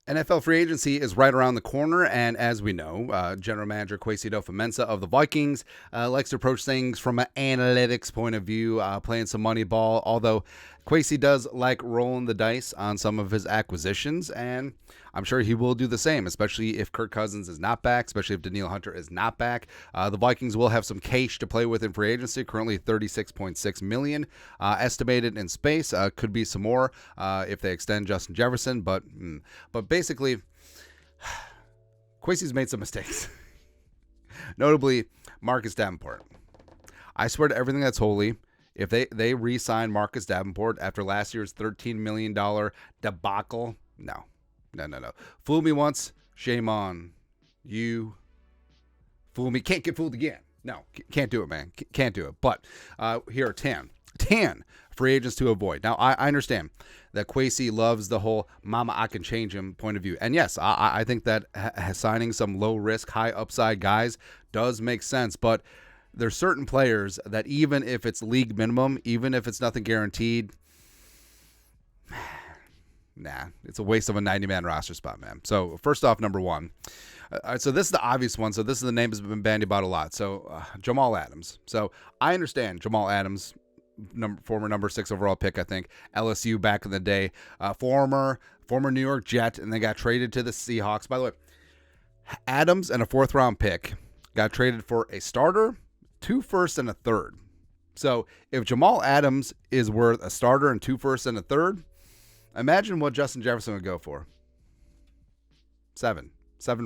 NFL free agency is right around the corner, and as we know, general manager Kwesi Adofo-Mensah of the Vikings likes to approach things from an analytics point of view, playing some money ball, although Kwesi does like rolling the dice on some of his acquisitions, and I'm sure he will do the same, especially if Kirk Cousins is not back, especially if Danielle Hunter is not back. The Vikings will have some cash to play with in free agency, currently $36.6 million estimated in space. Could be some more if they extend Justin Jefferson, but basically, Kwesi's made some mistakes. Notably, Marcus Davenport. I swear to everything that's holy, if they re-sign Marcus Davenport after last year's $13 million debacle, no. Fool me once, shame on you. Fool me, can't get fooled again. No, can't do it, man. Can't do it. But here are 10 free agents to avoid. Now, I understand that Kwesi loves the whole mama, I can change him point of view. And yes, I think that signing some low-risk, high-upside guys does make sense. But there's certain players that even if it's league minimum, even if it's nothing guaranteed, nah, it's a waste of a 90-man roster spot, man. So first off, number one. So this is the obvious one. So this is the name that's been bandied about a lot. So Jamal Adams. So I understand Jamal Adams, former number 6 overall pick, I think. LSU back in the day. Former New York Jet, and they got traded to the Seahawks. By the way, Adams and a 4th-round pick got traded for a starter, 2 firsts, and a 3rd. So if Jamal Adams is worth a starter and 2 firsts and a 3rd, imagine what Justin Jefferson would go for. 7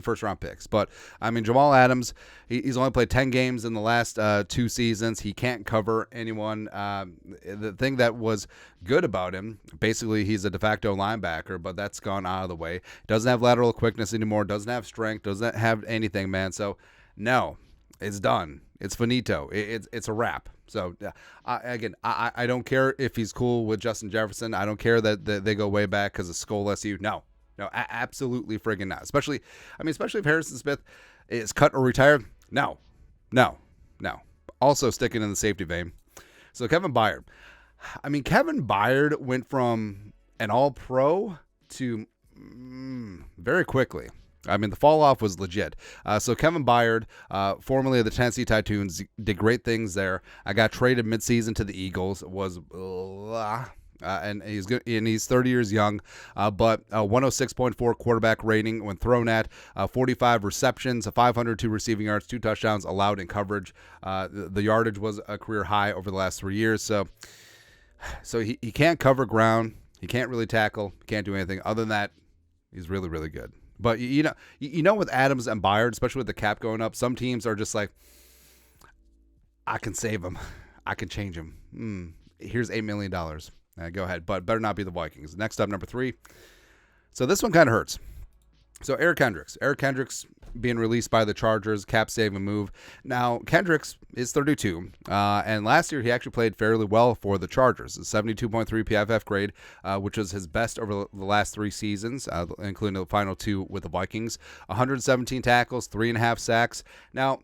first-round picks. But, I mean, Jamal Adams, he's only played 10 games in the last 2 seasons. He can't cover anyone. The thing that was good about him, basically he's a de facto linebacker, but that's gone out of the way. Doesn't have lateral quickness anymore. Doesn't have strength. Doesn't have anything, man. So, no, it's done. It's finito. It's a wrap. So, I don't care if he's cool with Justin Jefferson. I don't care that they go way back because of Skull SU. No, absolutely friggin' not. Especially if Harrison Smith is cut or retired. No. Also sticking in the safety vein. So Kevin Byard. Kevin Byard went from an all-pro to very quickly. The fall off was legit. So Kevin Byard, formerly of the Tennessee Titans, did great things there. I got traded midseason to the Eagles. And he's good, and he's 30 years young, but 106.4 quarterback rating when thrown at, 45 receptions, 502 receiving yards, 2 touchdowns allowed in coverage. The yardage was a career high over the last 3 years. So he can't cover ground. He can't really tackle. He can't do anything. Other than that, he's really, really good. But you know, with Adams and Byard, especially with the cap going up, some teams are just like, I can save him, I can change him. Here's $8 million. Go ahead, but better not be the Vikings. Next up, number 3. So this one kind of hurts. So Eric Kendricks being released by the Chargers, cap saving move. Now, Kendricks is 32, and last year he actually played fairly well for the Chargers, a 72.3 PFF grade, which was his best over the last 3 seasons, including the final 2 with the Vikings. 117 tackles, 3.5 sacks. Now,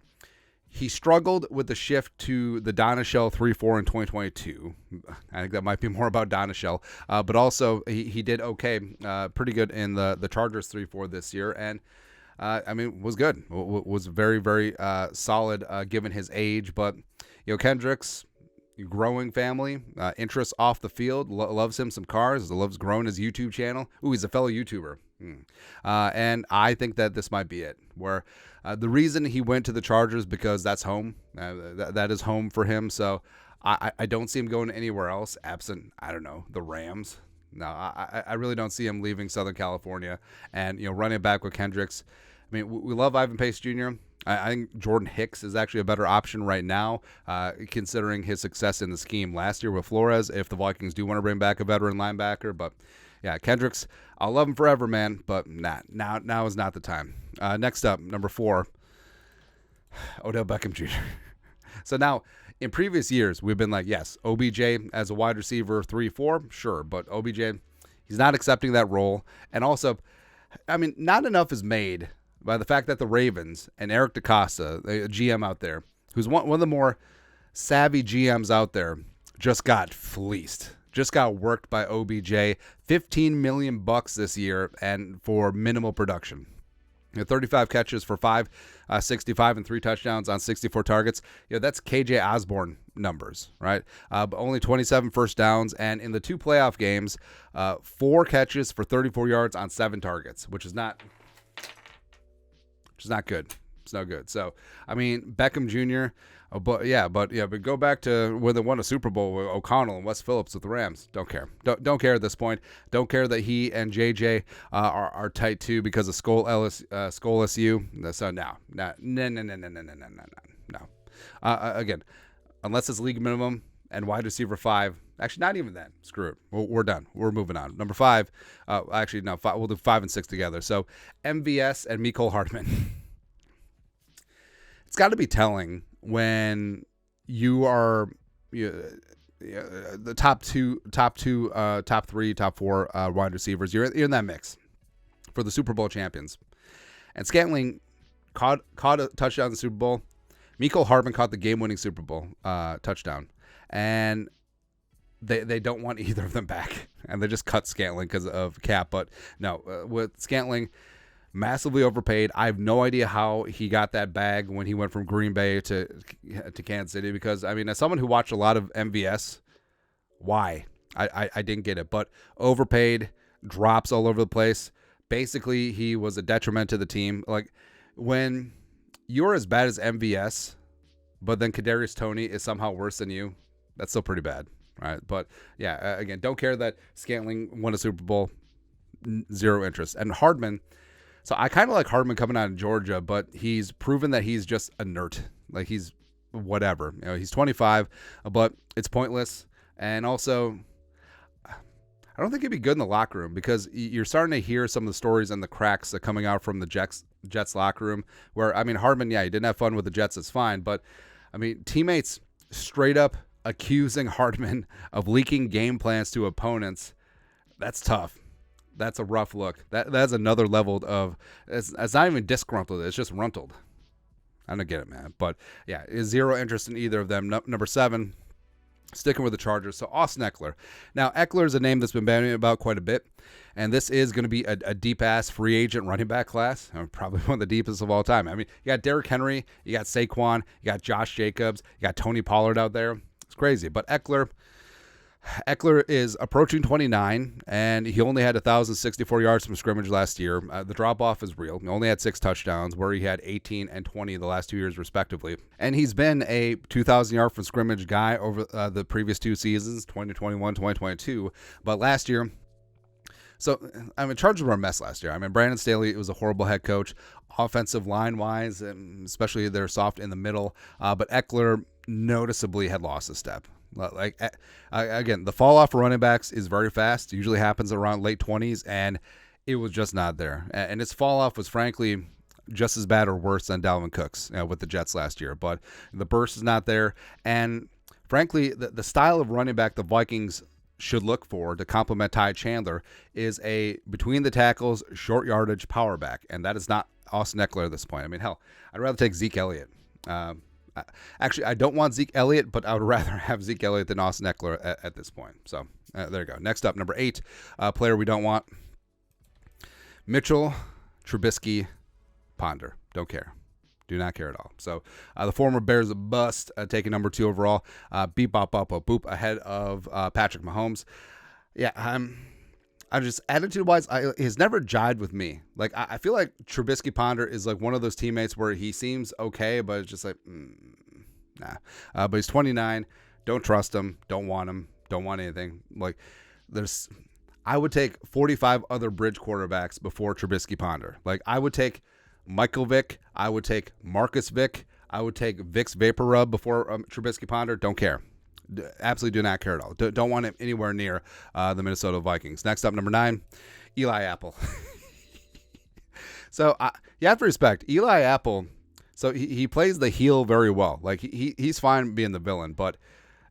he struggled with the shift to the Donashell 3-4 in 2022. I think that might be more about Donashell. But also, he did okay, pretty good in the Chargers 3-4 this year. And, was good. Was very, very solid given his age. But, Kendricks, growing family, interests off the field, loves him some cars, loves growing his YouTube channel. Ooh, he's a fellow YouTuber. And I think that this might be it, where the reason he went to the Chargers because that's home. That is home for him. So I don't see him going anywhere else absent, I don't know, the Rams. No, I really don't see him leaving Southern California and, running back with Kendricks. We love Ivan Pace Jr. I think Jordan Hicks is actually a better option right now, considering his success in the scheme last year with Flores, if the Vikings do want to bring back a veteran linebacker. But, yeah, Kendricks, I'll love him forever, man, but now is not the time. Next up, number 4, Odell Beckham Jr. So now, in previous years, we've been like, yes, OBJ as a wide receiver 3-4, sure, but OBJ, he's not accepting that role. And also, not enough is made by the fact that the Ravens and Eric DeCosta, a GM out there, who's one of the more savvy GMs out there, just got fleeced. just got worked by OBJ. $15 million this year and for minimal production. 35 catches for 565 and 3 touchdowns on 64 targets. That's KJ Osborne numbers, right? But only 27 first downs, and in the 2 playoff games, 4 catches for 34 yards on 7 targets, which is not good. It's no good. So, I mean, Beckham Jr., but go back to when they won a Super Bowl with O'Connell and Wes Phillips with the Rams. Don't care. Don't care at this point. Don't care that he and JJ are tight too because of Skull SU. So no. Again, unless it's league minimum and wide receiver 5. Actually, not even then. Screw it. We're done. We're moving on. Number 5. Actually, no. 5, we'll do 5 and 6 together. So MVS and Hardman. It's got to be telling when you are the top 3, top 4 wide receivers. You're in that mix for the Super Bowl champions. And Scantling caught a touchdown in the Super Bowl. Hardman caught the game-winning Super Bowl touchdown. And they don't want either of them back. And they just cut Scantling because of cap. But no, with Scantling, massively overpaid. I have no idea how he got that bag when he went from Green Bay to Kansas City because, I mean, as someone who watched a lot of MVS, why? I didn't get it. But overpaid, drops all over the place. Basically, he was a detriment to the team. Like, when you're as bad as MVS, but then Kadarius Toney is somehow worse than you, that's still pretty bad, right? But, yeah, again, don't care that Scantling won a Super Bowl. Zero interest. And Hardman... So I kind of like Hardman coming out of Georgia, but he's proven that he's just inert. Like he's whatever. He's 25, but it's pointless. And also, I don't think he'd be good in the locker room because you're starting to hear some of the stories and the cracks that are coming out from the Jets locker room where, I mean, Hardman, he didn't have fun with the Jets. It's fine. But, I mean, teammates straight up accusing Hardman of leaking game plans to opponents. That's tough. That's a rough look. That's another level of it's not even disgruntled. It's just runtled. I don't get it, man. But yeah, zero interest in either of them. Number 7, sticking with the Chargers. So Austin Ekeler. Now Ekeler is a name that's been bandied about quite a bit, and this is going to be a deep ass free agent running back class. Probably one of the deepest of all time. I mean, you got Derrick Henry, you got Saquon, you got Josh Jacobs, you got Tony Pollard out there. It's crazy. But Ekeler is approaching 29, and he only had 1,064 yards from scrimmage last year. The drop-off is real. He only had 6 touchdowns, where he had 18 and 20 the last 2 years, respectively. And he's been a 2,000-yard from scrimmage guy over the previous 2 seasons, 2021, 2022. But last year, Chargers were a mess last year. I mean, Brandon Staley was a horrible head coach, offensive line-wise, and especially they're soft in the middle. But Ekeler noticeably had lost a step. Like, again, the fall off for running backs is very fast. It usually happens around late 20s, and it was just not there. And his fall off was frankly just as bad or worse than Dalvin Cook's with the Jets last year. But the burst is not there. And frankly, the style of running back the Vikings should look for to complement Ty Chandler is a between the tackles, short yardage power back. And that is not Austin Ekeler at this point. I mean, hell, I'd rather take Zeke Elliott. Actually, I don't want Zeke Elliott, but I would rather have Zeke Elliott than Austin Ekeler at this point. So there you go. Next up, number 8, player we don't want. Mitchell Trubisky Ponder. Don't care. Do not care at all. So the former Bears bust, taking number 2 overall. Beep, bop, bop, bop, boop, ahead of Patrick Mahomes. Yeah, I'm just attitude-wise, he's never jived with me. Like, I feel like Trubisky Ponder is like one of those teammates where he seems okay, but it's just like, nah. But he's 29. Don't trust him. Don't want him. Don't want anything. Like, I would take 45 other bridge quarterbacks before Trubisky Ponder. Like, I would take Michael Vick. I would take Marcus Vick. I would take Vic's Vapor Rub before Trubisky Ponder. Don't care. Absolutely do not care at all. Don't want him anywhere near the Minnesota Vikings. Next up, number 9, Eli Apple. So you have to respect Eli Apple. So he plays the heel very well. Like he's fine being the villain, but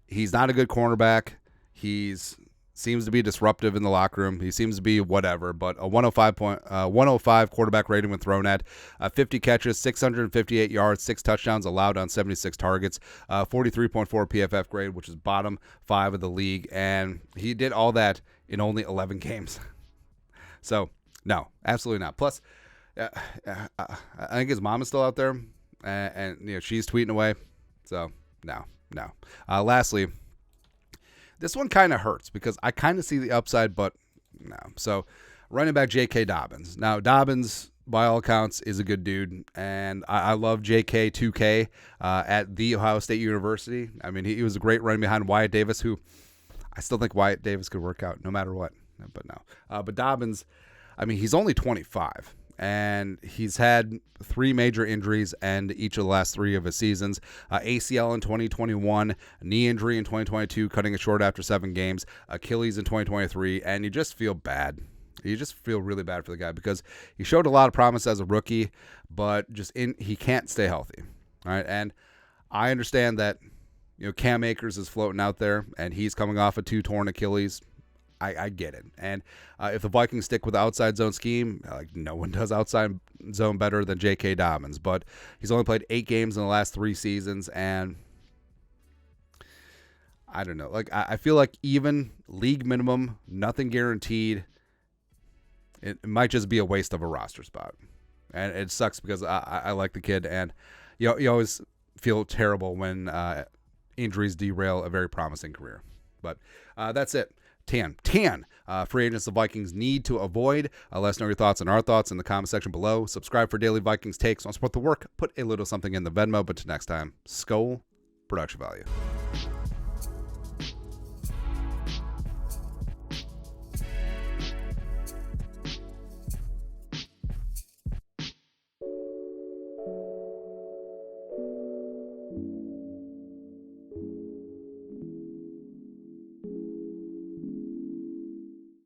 he's not a good cornerback. He's seems to be disruptive in the locker room. He seems to be whatever, but a 105 quarterback rating when thrown at, 50 catches, 658 yards, 6 touchdowns allowed on 76 targets, 43.4 PFF grade, which is bottom 5 of the league, and he did all that in only 11 games. So, no, absolutely not. Plus, I think his mom is still out there, and she's tweeting away. So, no. Lastly, this one kind of hurts because I kind of see the upside, but no. So, running back J.K. Dobbins. Now, Dobbins, by all accounts, is a good dude, and I love J.K. 2K at The Ohio State University. I mean, he was a great running behind Wyatt Davis, who I still think Wyatt Davis could work out no matter what, but no. But Dobbins, I mean, he's only 25. And he's had 3 major injuries and each of the last 3 of his seasons. ACL in 2021, knee injury in 2022, cutting it short after 7 games, Achilles in 2023, and you just feel bad. You just feel really bad for the guy because he showed a lot of promise as a rookie, but he can't stay healthy. All right, and I understand that Cam Akers is floating out there, and he's coming off a 2 torn Achilles. I get it. And if the Vikings stick with the outside zone scheme, no one does outside zone better than J.K. Dobbins. But he's only played 8 games in the last 3 seasons, and I don't know. I feel like even league minimum, nothing guaranteed, it might just be a waste of a roster spot. And it sucks because I like the kid, and you always feel terrible when injuries derail a very promising career. But that's it. 10 free agents the Vikings need to avoid. Let us know your thoughts and our thoughts in the comment section below. Subscribe for daily Vikings takes. Want to support the work? Put a little something in the Venmo. But till next time, Skol, production value.